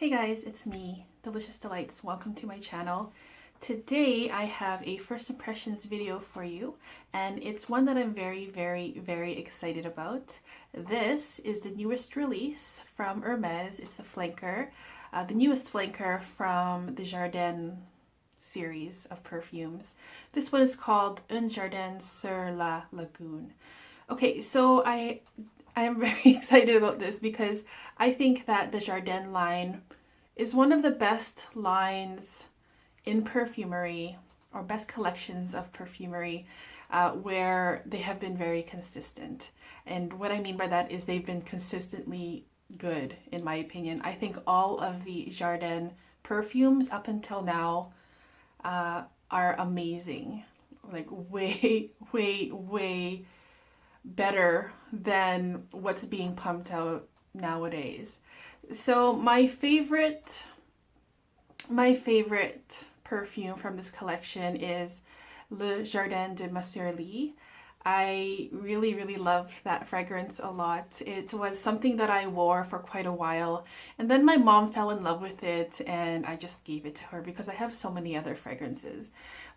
Hey guys, it's me, Delicious Delights. Welcome to my channel. Today I have a first impressions video for you, and it's one that I'm very excited about. This is the newest release from Hermes. It's a flanker, the newest flanker from the Jardin series of perfumes. This one is called Jardin Sur La Lagune. Okay, so I am very excited about this because I think that the Jardin line is one of the best lines in perfumery, or best collections of perfumery, where they have been very consistent. And what I mean by that is they've been consistently good, in my opinion. I think all of the Jardin perfumes up until now are amazing. Like way better than what's being pumped out nowadays. So my favorite perfume from this collection is Le Jardin de Monsieur. I really loved that fragrance a lot. It was something that I wore for quite a while, and then my mom fell in love with it and I just gave it to her because I have so many other fragrances.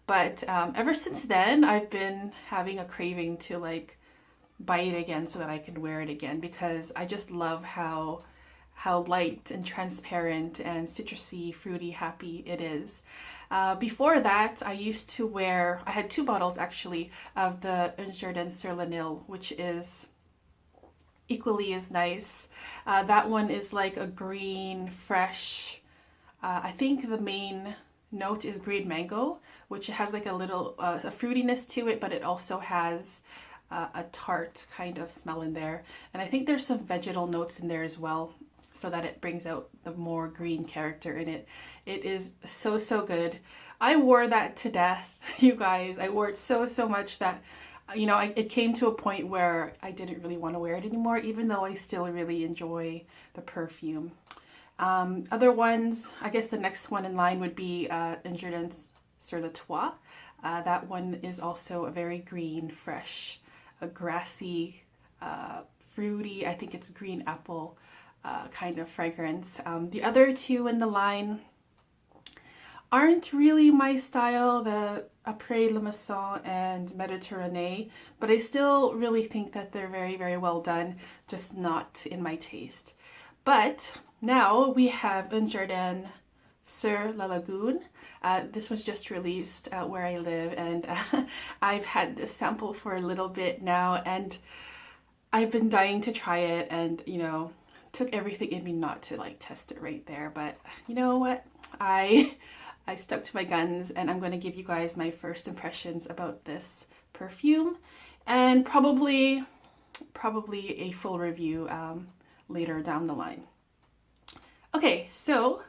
But ever since then I've been having a craving to like buy it again so that I can wear it again, because I just love how light and transparent and citrusy, fruity, happy it is. Before that, I used to wear, I had two bottles actually of the Jardin Sur La Lagune, which is equally as nice. That one is like a green, fresh, I think the main note is green mango, which has like a little a fruitiness to it, but it also has a tart kind of smell in there. And I think there's some vegetal notes in there as well, so that it brings out the more green character in it. It is so good. I wore that to death, you guys. I wore it so much that, you know, it came to a point where I didn't really want to wear it anymore, even though I still really enjoy the perfume. Other ones, I guess the next one in line would be Jardin Sur la Toit. That one is also a very green, fresh, a grassy, fruity, I think it's green apple kind of fragrance. The other two in the line aren't really my style, the Apres, le Mousson, and Mediterranee, but I still really think that they're very well done, just not in my taste. But now we have Jardin Sur La Lagune. This was just released where I live, and I've had this sample for a little bit now, and I've been dying to try it, and you know, took everything in me not to like test it right there, but you know what, I stuck to my guns, and I'm going to give you guys my first impressions about this perfume, and probably a full review later down the line. Okay, so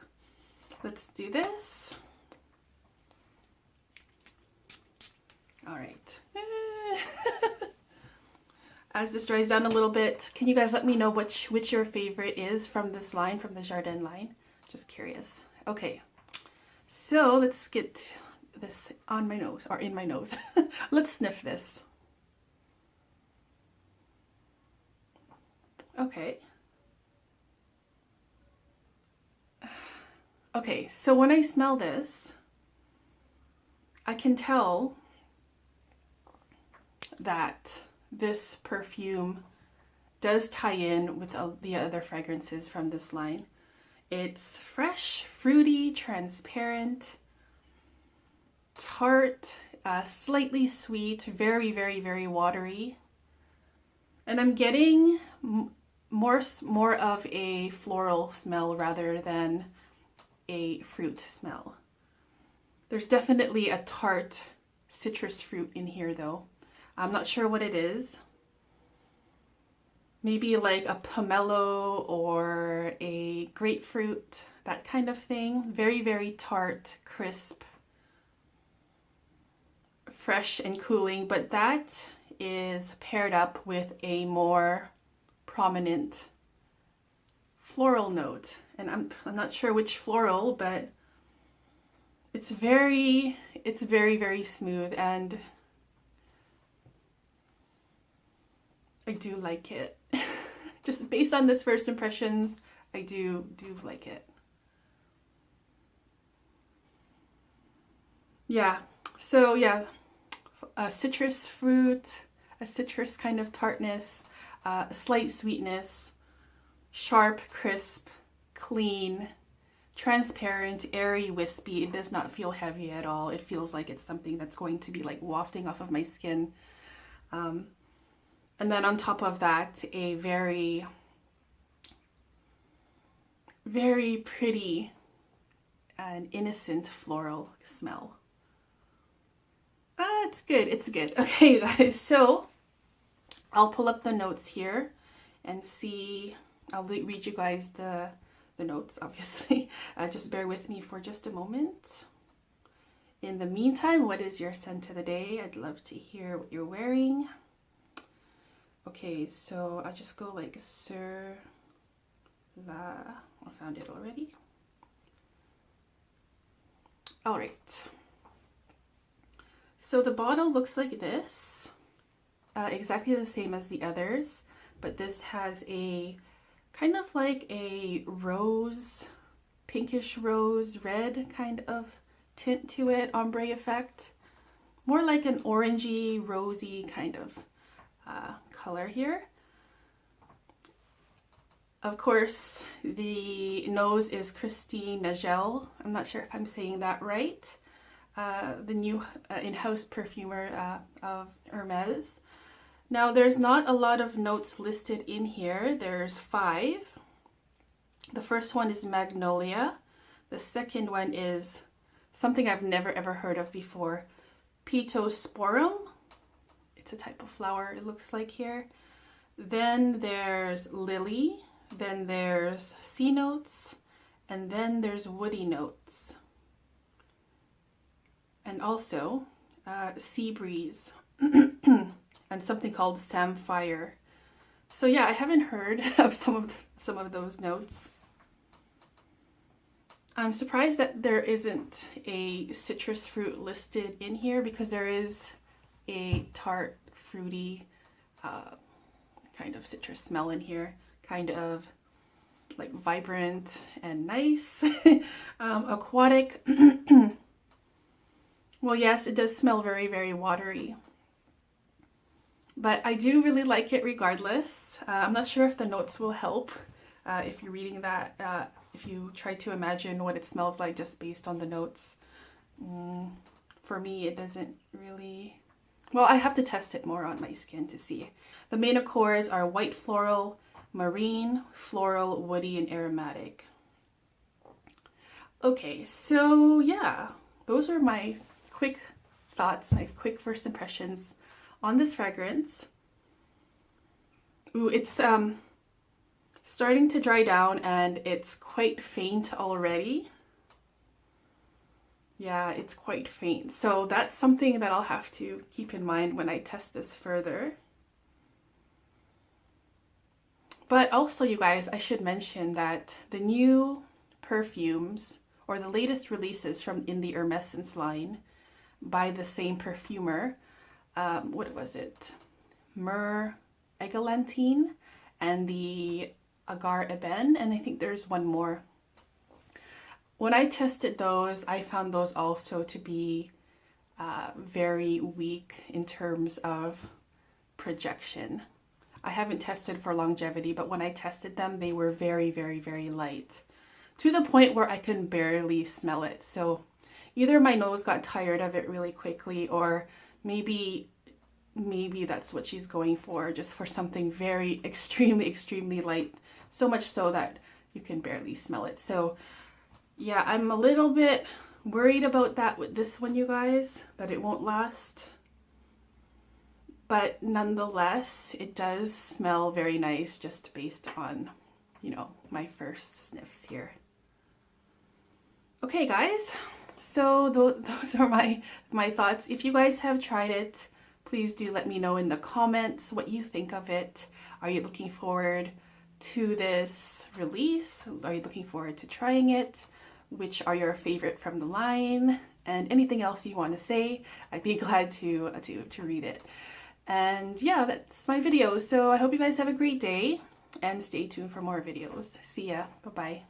let's do this. All right. As this dries down a little bit, can you guys let me know which your favorite is from this line, from the Jardin line? Just curious. Okay, so let's get this on my nose, or in my nose. Let's sniff this. Okay. Okay, so when I smell this, I can tell that this perfume does tie in with the other fragrances from this line. It's fresh, fruity, transparent, tart, slightly sweet, very watery. And I'm getting more of a floral smell rather than a fruit smell. There's definitely a tart citrus fruit in here though. I'm not sure what it is. Maybe like a pomelo or a grapefruit, that kind of thing. Very tart, crisp, fresh and cooling, but that is paired up with a more prominent floral note. And I'm not sure which floral, but it's very smooth, and I do like it. Just based on this first impressions, I do like it. Yeah, so yeah, a citrus fruit, a citrus kind of tartness, a slight sweetness, sharp, crisp, clean, transparent, airy, wispy. It does not feel heavy at all. It feels like it's something that's going to be like wafting off of my skin. And then on top of that, a very, very pretty and innocent floral smell. It's good, it's good. Okay, you guys, so I'll pull up the notes here and see, I'll read you guys the notes, obviously. Just bear with me for just a moment. In the meantime, what is your scent of the day? I'd love to hear what you're wearing. Okay, so I'll just go like Sur La, I found it already. All right. So the bottle looks like this, exactly the same as the others, but this has a kind of like a rose, pinkish rose red kind of tint to it, ombre effect. More like an orangey, rosy kind of color here. Of course, the nose is Christine Nagel. I'm not sure if I'm saying that right. The new in-house perfumer of Hermes. Now, there's not a lot of notes listed in here. There's 5. The first one is Magnolia. The second one is something I've never ever heard of before, Pittosporum. It's a type of flower, it looks like here. Then there's Lily. Then there's sea notes. And then there's woody notes. And also sea breeze and something called samphire. So yeah, I haven't heard of some of those notes. I'm surprised that there isn't a citrus fruit listed in here, because there is a tart, fruity kind of citrus smell in here, kind of like vibrant and nice. Aquatic. Well, yes, it does smell very, very watery, but I do really like it regardless. I'm not sure if the notes will help if you're reading that, if you try to imagine what it smells like just based on the notes. For me, it doesn't really, well, I have to test it more on my skin to see. The main accords are white floral, marine, floral, woody, and aromatic. Okay, so yeah, those are my quick thoughts, my quick first impressions on this fragrance. Ooh, it's starting to dry down and it's quite faint already. Yeah, it's quite faint. So that's something that I'll have to keep in mind when I test this further. But also, you guys, I should mention that the new perfumes, or the latest releases from in the Hermes line by the same perfumer, what was it? Myrrh Eglantine and the Agar Eben, and I think there's one more. When I tested those, I found those also to be very weak in terms of projection. I haven't tested for longevity, but when I tested them, they were very, very, very light, to the point where I could barely smell it. So either my nose got tired of it really quickly, or maybe that's what she's going for, just for something very extremely light, so much so that you can barely smell it. So yeah, I'm a little bit worried about that with this one, you guys, that it won't last. But nonetheless, it does smell very nice just based on, you know, my first sniffs here. Okay, guys, so those are my thoughts. If you guys have tried it, please do let me know in the comments what you think of it. Are you looking forward to this release? Are you looking forward to trying it? Which are your favorite from the line? And anything else you want to say, I'd be glad to read it. And yeah, that's my video. So I hope you guys have a great day and stay tuned for more videos. See ya. Bye-bye.